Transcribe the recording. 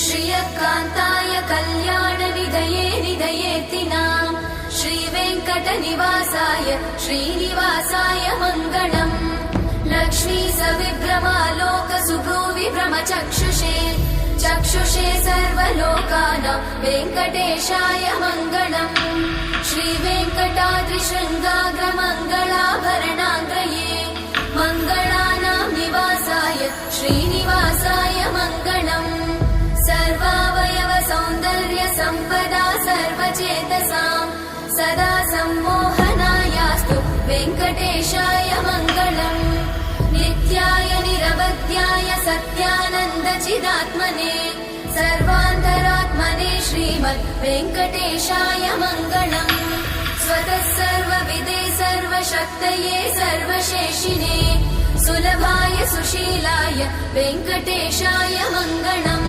श्रियकान्ताय कल्याणनिधये निधयेऽर्थिनाम् श्रीवेङ्कटनिवासाय श्रीनिवासाय मङ्गलम् लक्ष्मी सविभ्रमालोकसुभ्रूविभ्रमचक्षुषे चक्षुषे सर्वलोकानां वेङ्कटेशाय मङ्गलम् श्रीवेङ्कटाद्रिशृङ्गाग्रमङ्गलाभरणाङ्ग्रये मङ्गलानां निवासाय श्रीनिवासाय मङ्गलम् सर्वावयव सौन्दर्य सम्पदा सर्वचेतसां सदा सम्मोहनायास्तु वेङ्कटेशाय मङ्गलम् नित्याय निरवध्याय सत्यानन्दचिदात्मने सर्वान्तरात्मने श्रीमद् वेङ्कटेशाय मङ्गलम् स्वतः सर्वविदे सर्वशक्तये सर्वशेषिने सुलभाय सुशीलाय वेङ्कटेशाय मङ्गलम्।